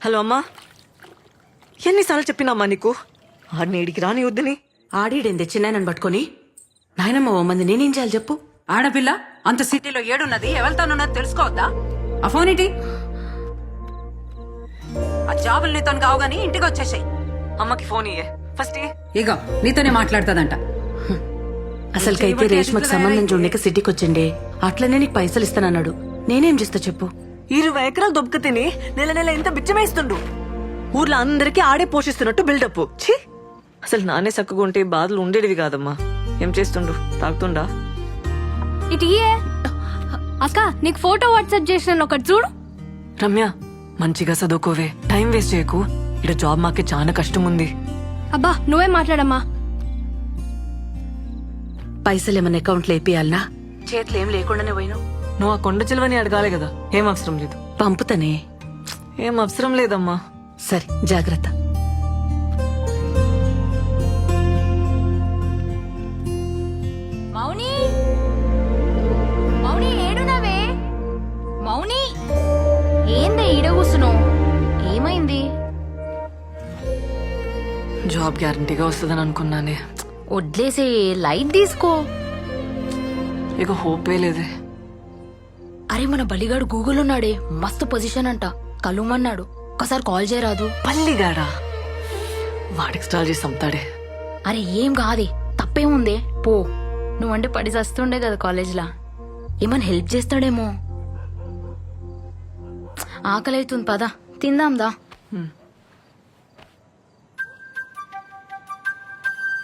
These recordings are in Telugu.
హలో అమ్మా, ఎన్నిసార్లు చెప్పినామ్మా నీకు ఆడిని ఇడికి రాని వద్దని? ఆడీడేంది చిన్నాయనని పట్టుకొని నాయనమ్మ ఓ మంది నేనేం చేయాలి చెప్పు? ఆడపిల్ల అంత సిటీలో ఏడున్నది ఎవరితోనున్నది తెలుసుకోవద్దా? ఆ ఫోన్ ఏంటి? ఆ జాబులు నీతో కావు గానీ ఇంటికి వచ్చేసాయి. అమ్మకి ఫోన్ ఇయ్యే ఫస్ట్. ఇగో నీతోనే మాట్లాడుతుందంట. అసలుకైతే రేష్మకి సంబంధం చూడక సిటీకి వచ్చిండే, అట్లనే నీకు పైసలు ఇస్తానన్నాడు. నేనేం చేస్తా చెప్పు? 20 ఎకరాలు దొబ్బక తిని నెల నెల ఎంత బిచ్చమేస్తుండు. ఊర్లో అందరికీ ఆడే పోషిస్తున్నట్టు బిల్డప్. ఛీ, అసలు నానే చక్కగా ఉంటే బాధలు ఉండేటివి కాదమ్మా. ఏం చేస్తుండు? తాగుతుండా? ఇటు అక్క, నీకు ఫోటో వాట్సాప్ చేసిన ఒకటి చూడు. రమ్య, మంచిగా చదువుకోవే, టైం వేస్ట్ చేయకు. ఇక్కడ జాబ్ మాకే చాలా కష్టం ఉంది. అబ్బా నువ్వే మాట్లాడమ్మా. పైసలు ఏమన్నా అకౌంట్లో వేపియాలనా? చేతులు ఏం లేకుండానే పోయినావు. నువ్వు ఆ కొండ చిలువని అడగాలి కదా. ఏం అవసరం లేదు. పంపుతానే. ఏం అవసరం లేదమ్మా. సరే జాగ్రత్త. మౌని, మౌని ఏడునవే? మౌని ఏందే ఈడ కూసున్నావు? ఏమైంది? జాబ్ గ్యారంటీగా వస్తుందని అనుకున్నానే. వడ్లేసే, లైట్ తీసుకో. ఇక హోపే లేదే. అరే మన బలిగాడు గూగుల్ ఉన్నాడే, మస్తు పొజిషన్ అంట, కలుమన్నాడు. ఒకసారి కాల్ చేయరాదు? పల్లిగాడా? వాడికి స్టాల్ చేసి చంపుతాడే. అరే ఏం కాదే, తప్పేముందే, పో. నువ్వంటే పడి చస్తుండే కదా కాలేజ్లా, ఏమన్నా హెల్ప్ చేస్తాడేమో. ఆకలి అవుతుంది, పద తిందాందా.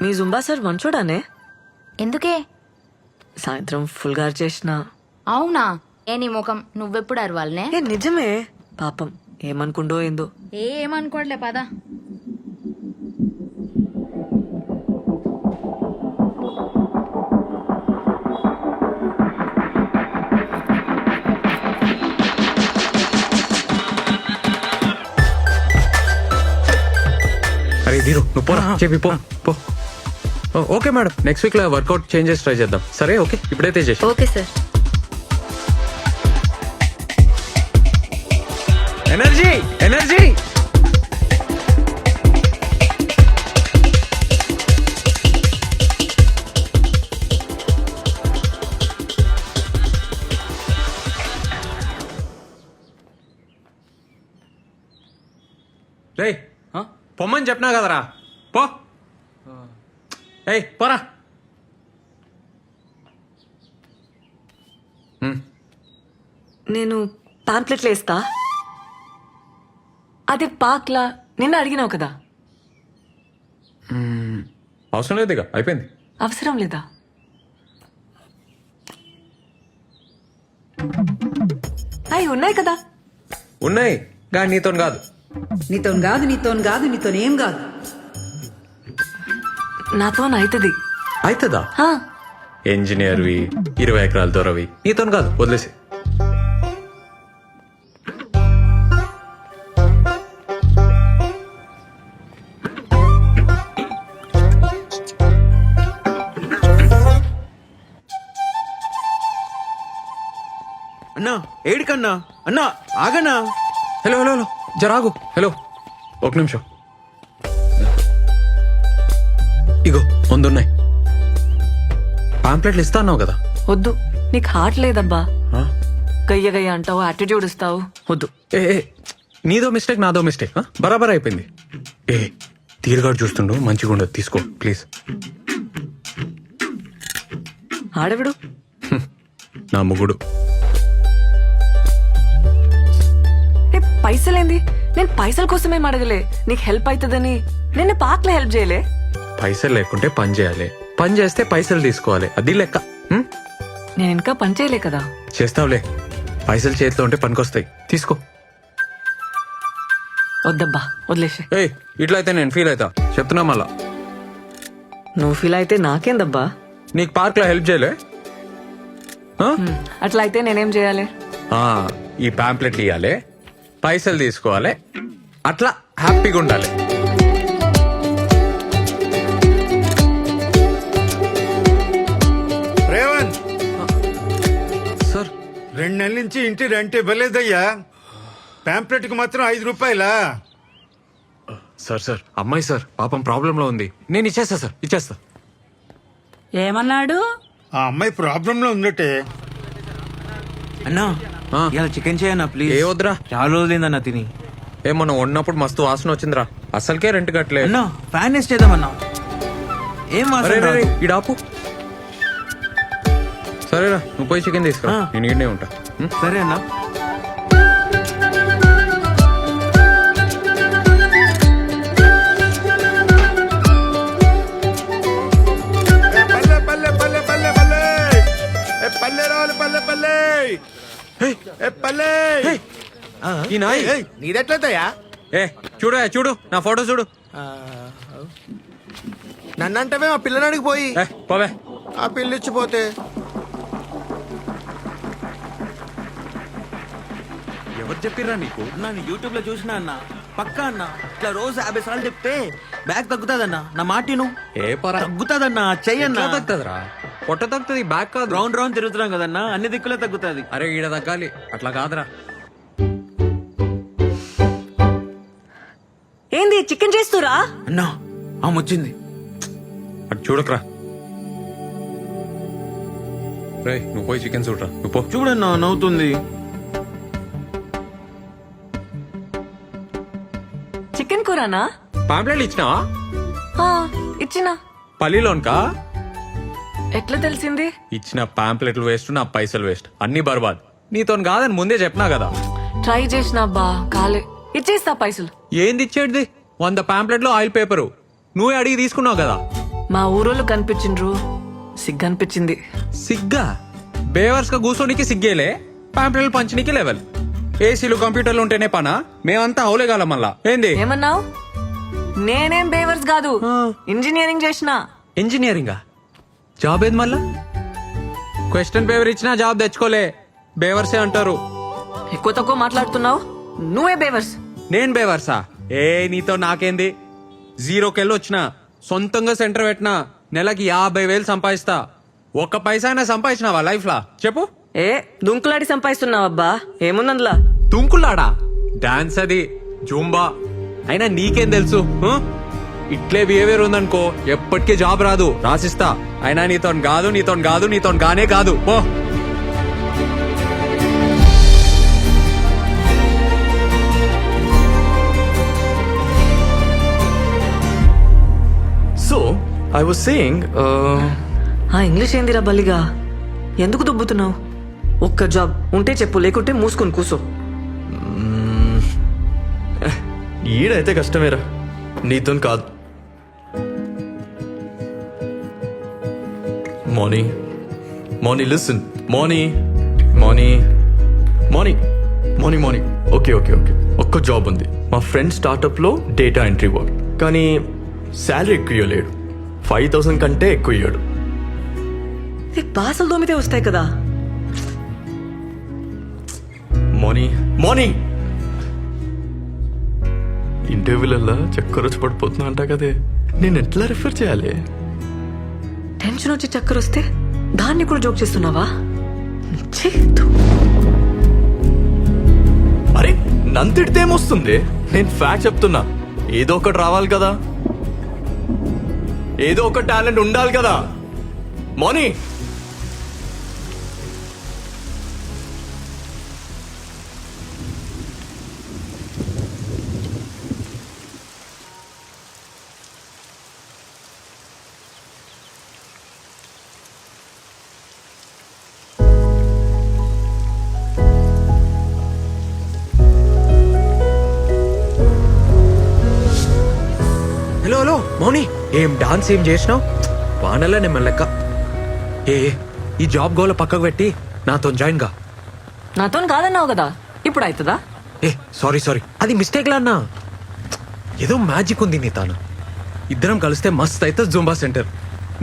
మీ జుంబా సార్ మంచోడానే? ఎందుకే? సాయంత్రం ఫుల్ గారు చేసిన. అవునా? ఏ నీ ముఖం, నువ్వెప్పుడు అరవాలనే? ఏ నిజమే. పాపం ఏమనుకుండో ఏందో. ఏమనుకోవట్లే, పద. అరే ధీరు, నువ్వు పోరా, చెప్పి పో పో. ఓకే మేడం, నెక్స్ట్ వీక్ లో వర్కౌట్ చేంజెస్ ట్రై చేద్దాం. సరే ఓకే, ఇప్పుడైతే చేసి. Okay sir. Energy energy. రేయ్, పొమ్మని చెప్పినా కదరా, పో. ఏయ్ పోరా. నేను పాంప్లెట్లు వేస్తా. అదే పాక్లా నిన్న అడిగినావు కదా. అవసరం లేదు, ఇక అయిపోయింది. అవసరం లేదా? అవి ఉన్నాయి కదా. ఉన్నాయి కానీ నీతో కాదు. నీతోనేం కాదు. నాతో అవుతుంది. అవుతుందా? ఇంజనీర్వి, 20 ఎకరాల దొరవి, నీతో కాదు, వదిలేసి. అన్నా ఏడికన్నా? అన్నా ఆగన్నా. హలో హలో హలో, జరాగు. హలో, ఒక నిమిషం. ఇగో ముందున్నాయి పాంప్లెట్లు. ఇస్తా అన్నావు కదా. వద్దు, నీకు హార్ట్ లేదబ్బా. గయ్య గయ్య అంటావు, యాటిట్యూడ్ ఇస్తావు. వద్దు. ఏ నీదో మిస్టేక్, నాదో మిస్టేక్. బరాబర్ అయిపోయింది. ఏ తీరుగాడు చూస్తుండు, మంచిగా ఉండదు, తీసుకో ప్లీజ్. ఆడవిడు నా ముగుడు. పైసలేంది? నేను పైసల కోసమేం అడగలే, నీకు హెల్ప్ అవుతుందని. నేను పాక్లో హెల్ప్ చేయలే. పైసలు లేకుంటే పని చేయాలి, పని చేస్తే పైసలు తీసుకోవాలి, అది లెక్క. నేను ఇంకా పని చేయలే కదా. చేస్తావులే, పైసలు చేతిలో ఉంటే పనికొస్తాయి, తీసుకో. వద్దబ్బా, వదిలేసే. ఏయ్ ఇట్లా అయితే నేను ఫీల్ అవుతా, చెప్తున్నా మళ్ళా. నువ్వు ఫీల్ అయితే నాకేందబ్బా. నీకు పార్క్ లో హెల్ప్ చేయలే? అట్లా అయితే నేనేం చేయాలి? ఈ పాంప్లెట్లు ఇవ్వాలి, పైసలు తీసుకోవాలి, అట్లా హ్యాపీగా ఉండాలి. రేవంత్ సార్, 2 నెలల నుంచి ఇంటి రెంట్ ఇవ్వలేదయ్యా. పాంప్లెట్ కి మాత్రం 5 రూపాయలా? సార్ అమ్మాయి సార్ పాపం ప్రాబ్లం లో ఉంది. నేను ఇచ్చేస్తా సార్, ఇచ్చేస్తా. ఏమన్నాడు? ఆ అమ్మాయి ప్రాబ్లం లో ఉందటే. అన్నా ఆ. ఇలా చికెన్ చేయన్నా ప్లీజ్. ఏ వద్దురా. చాలా రోజులైందన్నా తిని. మనం ఉన్నప్పుడు మస్తు వాసన వచ్చిందిరా. అసలుకే రెంట్ కట్టలే. అన్నా ఫ్యాన్ వేస్ట్ చేద్దామన్నా. ఏం వాసన రాదు. ఇడాపు. సరేరా, నువ్వు పోయి చికెన్ తీసుకురా. ఆ. నేను ఇక్కడే ఉంటా. సరే అన్నా. పల్లె పల్లె పల్లె పల్లె పల్లె ఏ పల్లె రావాలి పల్లె పల్లె ఏ పల్లె. ఈ నాయ్ నీదెట్లయితయా? చూడు నా ఫోటో చూడు. నన్నంటవే మా పిల్లనాడికి పోయి పోవే. ఆ పిల్లిచ్చిపోతే ఎవరు చెప్పిర్రా నీకు? అన్నా నేను యూట్యూబ్ లో చూసినా అన్న. పక్కా అన్న ఇట్లా రోజు 50 సార్లు చెప్తే బ్యాగ్ తగ్గుతాదన్నా. నా మాటిను ఏ పరా తగ్గుతాదన్నా. చెయ్యన్నా. తగ్గుతుందిరా. పొట్ట తగ్గుతుంది, బ్యాక్ కాదు. రౌండ్ రౌండ్ తిరుగుతున్నాం కదన్నా, అన్ని దిక్కులే తగ్గుతాది. అరే ఈడ తగ్గాలి, అట్లా కాదురా. ఏంది చికెన్ చేస్తురా? అన్నా ఆమె వచ్చింది. అటు చూడకరా. రే నువ్వు పోయి చికెన్ చూడరా. నువ్వు పో. చూడన్నా నవ్వుతుంది. చికెన్ కూరనా? పాంప్లెట్లు ఇచ్చినావా? ఆ, ఇచ్చినా. పల్లిలోన్కా? ఎట్లా తెలిసింది? ఇచ్చిన పాంప్లెట్లు వేస్ట్, నా పైసలు వేస్ట్, అన్ని బర్బాద్. నీతో కాదని ముందే చెప్పినా కదా. ట్రై చేసినా బా కాలే. ఇచ్చేస్తా పైసలు. ఏంది ఇచ్చేటిది? 100 పాంప్లెట్లు ఆయిల్ పేపరు నువ్వే అడిగి తీసుకున్నావు కదా. మా ఊరోళ్ళు కనిపించిండ్రు, సిగ్గనిపించింది. సిగ్గా? బేవర్స్ గా కూర్చోనికి సిగ్గేలే, పాంప్లెట్లు పంచనీకి లెవెల్. ఏసీలు కంప్యూటర్లు ఉంటేనే పనా? మేమంతా అవులేగాల మళ్ళా. ఏంది ఏమన్నావు? నేనేం బేవర్స్ కాదు, ఇంజనీరింగ్ చేసిన. ఇంజనీరింగా? జాబ్ ఏది మళ్ళా? క్వశ్చన్ పేపర్ ఇచ్చినా జాబ్ తెచ్చుకోలే, బేవర్సే అంటారు. ఎక్కువ తక్కువ మాట్లాడుతున్నావు, నువ్వే బేవర్స్. నేను బేవర్సా? ఏ నీతో నాకేంది? 0కెళ్ళి వచ్చిన, సొంతంగా సెంటర్ పెట్టినా, నెలకి 50,000 సంపాదిస్తా. ఒక్క పైసా అయినా సంపాదించినావా లైఫ్ లా చెప్పు? ఏ దుంకులాడి సంపాదిస్తున్నావబ్బా, ఏముందందులా? తుంకులాడా? డాన్స్ అది, జూంబా. అయినా నీకేం తెలుసు? ఇట్లే బిహేవియర్ ఉందనుకో ఎప్పటికీ జాబ్ రాదు, రాసిస్తా. అయినా నీతో గానే కాదు. పో. So, I was saying, ఆ ఇంగ్లీష్ ఏందిరా బల్లిగా? ఎందుకు దుబ్బుతున్నావు? ఒక్క జాబ్ ఉంటే చెప్పు, లేకుంటే మూసుకొని కూసో. ఈడైతే కష్టమేరా, నీతో కాదు. Morning listen. Morning okay. ఒక్క జాబ్ ఉంది, మా ఫ్రెండ్ స్టార్ట్అప్ లో డేటా ఎంట్రీ వర్క్. కానీ శాలరీ ఎక్కువ ఇవ్వలేడు, 5,000 కంటే ఎక్కువ ఇయ్యాడు. నీకు బాసలు దోమితే వస్తాయి కదా. మార్నింగ్ ఇంటర్వ్యూలల్లా చక్కర వచ్చి పడిపోతున్నా అంట కదే, నేను ఎట్లా రిఫర్ చేయాలి? టెన్షన్ వచ్చి చక్కర వస్తే దాన్ని కూడా జోక్ చేస్తున్నావా? ఛీ, ధూ. అరే నంతిడితే ఏమొస్తుంది? నేను ఫ్యాక్ట్ చెప్తున్నా. ఏదో ఒకటి రావాలి కదా, ఏదో ఒక టాలెంట్ ఉండాలి కదా. మోనీ హలో మౌని, ఏం డాన్స్ ఏం చేసినావు? వానల్లా నేను లెక్క. ఈ జాబ్ గోల పక్కకు పెట్టి నాతో జాయిన్ గా. నాతో కాదన్నావు కదా, ఇప్పుడు అవుతుందా? సారీ అది మిస్టేక్ లా అన్నా. ఏదో మ్యాజిక్ ఉంది నీ తాను. ఇద్దరం కలిస్తే మస్త్ అయితే జూంబా సెంటర్.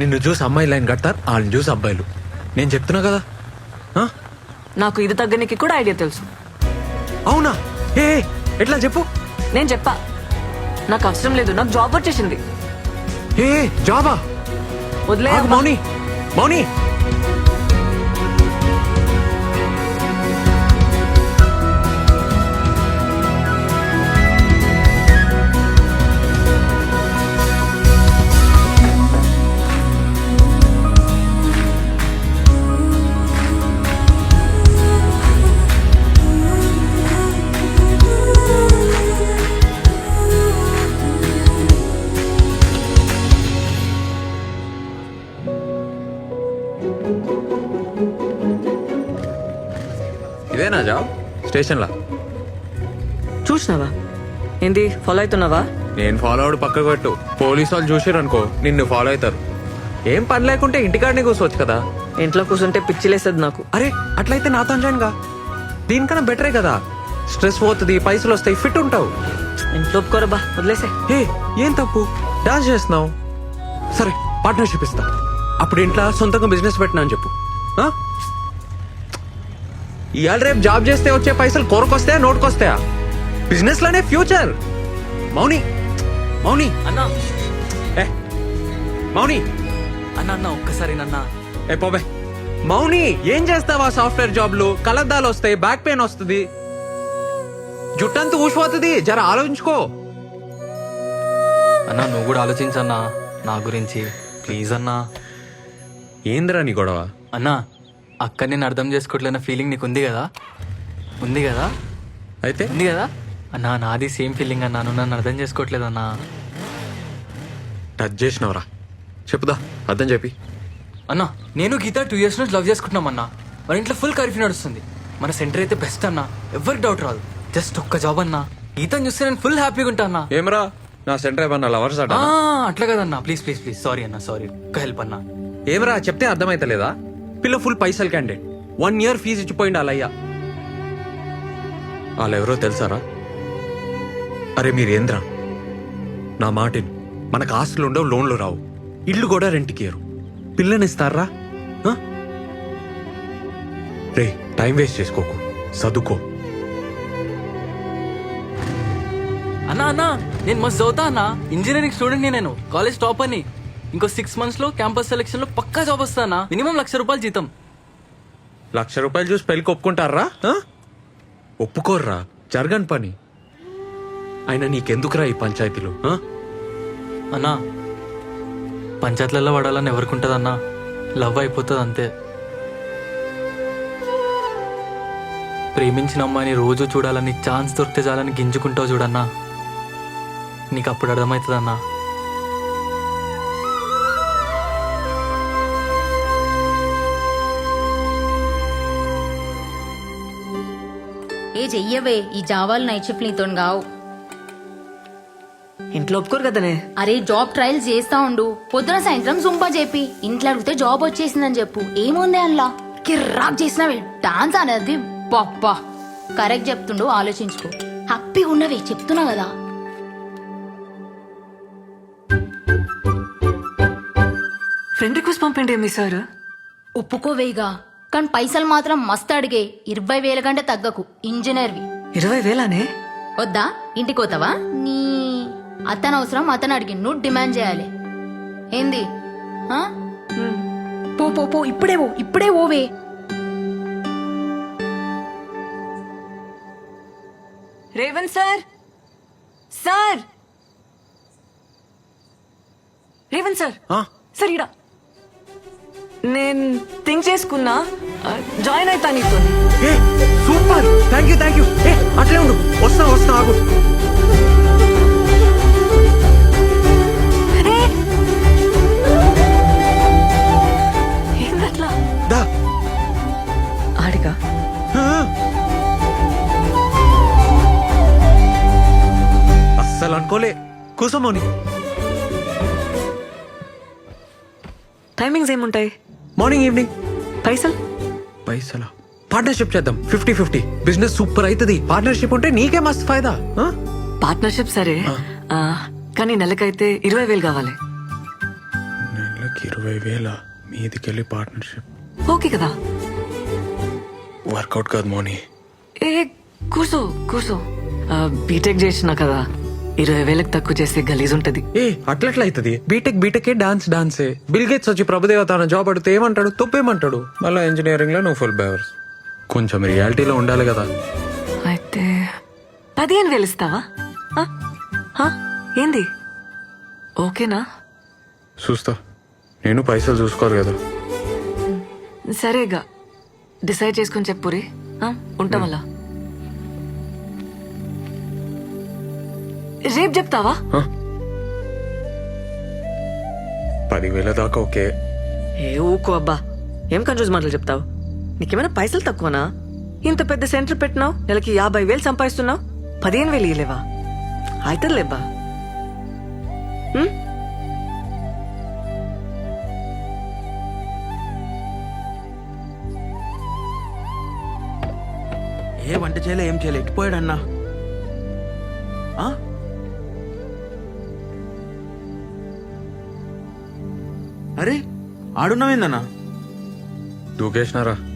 నిన్ను చూసి అమ్మాయి లైన్ కడతారు, వాళ్ళని చూసి అబ్బాయిలు. నేను చెప్తున్నా కదా. నాకు ఇది తగ్గనికి కూడా ఐడియా తెలుసు. అవునా? ఎట్లా చెప్పు. నేను చెప్పా, నాకు అవసరం లేదు, నాకు జాబ్ వచ్చేసింది. జాబా? వదిలే మౌని. ఇదేనా జాబ్ స్టేషన్లా? చూసినావా ఏంది ఫాలో అవుతున్నావా? నేను ఫాలో అవడు పక్కకు పెట్టు. పోలీసు వాళ్ళు చూసారనుకో నిన్ను ఫాలో అవుతారు. ఏం పని లేకుంటే ఇంటికాడనే కూర్చోవచ్చు కదా. ఇంట్లో కూర్చుంటే పిచ్చిలేస్తుంది నాకు. అరే అట్లయితే నాతో జాయిన్ గా. దీనికన్నా బెటరే కదా. స్ట్రెస్ పోతుంది, పైసలు వస్తాయి, ఫిట్ ఉంటావు. ఇంట్లో ఒప్పుకోరబ్బా, వదిలేసే. ఏ ఏం తప్పు, డాన్స్ చేస్తున్నావు. సరే పార్ట్నర్షిప్ ఇస్తా. అప్పుడు ఇంట్లో సొంతంగా బిజినెస్ పెట్టినా అని చెప్పు. ఆ? ఇవాళ రేపు జాబ్ చేస్తే వచ్చే పైసలు కొరకొస్తాయా నోటుకొస్తాయా? బిజినెస్ లోనే ఫ్యూచర్. మౌని మౌని అన్నా ఏ మౌని అన్న అన్న ఒక్కసారి నన్న ఏ పోబే. మౌని ఏం చేస్తావా? సాఫ్ట్వేర్ జాబ్లు కలద్దాలు వస్తాయి, బ్యాక్ పెయిన్ వస్తుంది, జుట్టంతా ఊసిపోతుంది. జర ఆలోచించుకో. అన్నా నువ్వు కూడా ఆలోచించన్నా నా గురించి ప్లీజ్ అన్నా. ఏందిరా నీ గొడవ? అన్నా అక్క నేను అర్థం చేసుకోవట్లేన ఫీలింగ్ నీకు ఉంది కదా? ఉంది కదా? అయితే ఉంది కదా అన్నా? నాది సేమ్ ఫీలింగ్ అన్నా. నువ్వు నన్ను అర్థం చేసుకోవట్లేదన్నా. టచ్ చేసినవరా? చెప్పుదా అర్థం చెప్పి. అన్నా నేను గీత 2 years నుంచి లవ్ చేసుకుంటున్నాం అన్నా. మన ఇంట్లో ఫుల్ కర్ఫ్యూ నడుస్తుంది. మన సెంటర్ అయితే బెస్ట్ అన్నా, ఎవరికి డౌట్ రాదు. జస్ట్ ఒక్క జాబ్ అన్నా. గీతను చూస్తే నేను ఫుల్ హ్యాపీగా ఉంటా అన్నా. ఏమరా నా సెంటర్ ఏమన్నా లవర్స్ అట? అట్లా కదన్నా, ప్లీజ్ ప్లీజ్ ప్లీజ్. సారీ అన్నా, సారీ. ఒక్క హెల్ప్ అన్నా. ఏమరా చెప్తే అర్థమైతలేదా? పిల్ల ఫుల్ పైసలు క్యాండిడేట్, 1 year ఫీజు ఇచ్చిపోయింది వాళ్ళయ్యా. వాళ్ళెవరో తెలుసారా? అరే మీరేంద్రా నా మాటిని. మనకు ఆస్తులు ఉండవు, లోన్లు రావు, ఇల్లు కూడా రెంట్కి ఇయ్యరు. పిల్లనిస్తారా? రే టైం వేస్ట్ చేసుకోకు, చదువుకో. అన్నా అన్నా నేను మస్తు చదువుతా అన్నా. ఇంజనీరింగ్ స్టూడెంట్ నేను, కాలేజ్ టాప్ అని. ఇంకో 6 months లో క్యాంపస్ సెలెక్షన్ లో పక్కా జాబ్ వస్తా అన్నా. మినిమం ₹1,00,000 జీతం. ₹1,00,000 చూసి పెళ్ళికి ఒప్పుకుంటారా? ఒప్పుకోర్రా, జరగని పని. అయినా నీకెందుకురా ఈ పంచాయతీలు? అన్నా పంచాయతీలలో పడాలని ఎవరికి ఉంటుంది అన్నా? లవ్ అయిపోతుంది అంతే. ప్రేమించిన అమ్మాయిని రోజు చూడాలని, ఛాన్స్ దొరికితే చాలని గింజుకుంటావు చూడన్నా. నీకు అప్పుడు అర్థమవుతుంది అన్నా. ఏ చెయ్యవే, ఈ జావాలు నైట్ షిఫ్ట్ నీతో కావు. ఇంట్లో ఒప్పుకోరు కదనే. అరే జాబ్ ట్రయల్స్ చేస్తా ఉండు, పొద్దున సాయంత్రం జుంపా చెప్పి ఇంట్లో అడిగితే జాబ్ వచ్చేసిందని చెప్పు. ఏముంది అందులో? కిర్రాక్ చేసినవి డాన్స్ అనేది. బాబ్బా కరెక్ట్ చెప్తుండు, ఆలోచించుకో. హ్యాపీగా ఉన్నవే చెప్తున్నా కదా. ఫ్రెండ్ రిక్వెస్ట్ పంపండి మీ సార్. ఒప్పుకోవేగా, కానీ పైసలు మాత్రం మస్తు అడిగే. 20,000 కంటే తగ్గకు. ఇంజనీర్వి. 20,000నే? వద్దా? ఇంటికి పోతావా? నీ అతను అవసరం, అతను అడిగి నువ్వు డిమాండ్ చేయాలి. ఏంది? ఆ? పో పో పో, ఇప్పుడే పో, ఇప్పుడే ఓవే. Revanth sir, sir Revanth sir, sir ఇడా నేను థింక్ చేసుకున్నా, జాయిన్ అవుతా నీతో. Super, thank you. అట్లే ఉండు, వస్తా ఆగు. ఏందట్లా? దా ఆడిగా అస్సలు అనుకోలే. కూసమోని. టైమింగ్స్ ఏముంటాయి? Morning evening. పైసలా? పార్ట్నర్షిప్ చేద్దాం, 50-50. బిజినెస్ సూపర్ అవుతుంది. పార్ట్నర్షిప్ ఉంటే నీకే మస్తు ఫైదా. పార్ట్నర్షిప్ సరే, కానీ నెలకైతే 20,000 కావాలి. నెలకి 20,000 మీదికెళ్ళి పార్ట్నర్షిప్ ఓకే కదా? వర్కౌట్ కాదు మోని. ఏ కూర్చో. బీటెక్ చేసినా కదా, 20,000 తక్కువ చేస్తే గలీజ్ ఉంటది. అట్లట్లా అవుతుంది. బీటెక్ డాన్సే. బిల్ గేట్స్ వచ్చి ప్రభుదేవత అన్న జాబ్ అడిగితే ఏమంటాడు? తప్పేమంటాడు? మళ్ళీ ఇంజనీరింగ్ లో నువ్వు ఫుల్ బేవర్స్. కొంచెం రియాలిటీలో ఉండాలి కదా. అయితే 15,000 ఇస్తావా? ఏంది? ఓకేనా? చూస్తా. నేను పైసలు చూసుకోరు కదా. సరేగా, డిసైడ్ చేసుకుని చెప్పురి. ఉంటాం అలా. రేపు చెప్తావా? 10,000 దాకా ఓకే. ఏ ఊకో అబ్బా, ఏం కన్ఫ్యూజ్ మాటలు చెప్తావు? నీకేమైనా పైసలు తక్కువనా? ఇంత పెద్ద సెంటర్ పెట్టినావు, నెలకి 50,000 సంపాదిస్తున్నావు, 15,000 ఇయ్యలేవా? అవుతుందిలేబ్బా. ఏ వంట చేయలే, ఏం చేయలే, ఎట్టిపోయాడన్నా? ఆ? అరే ఆడున్నావేందన్నా? దూకేసినారా?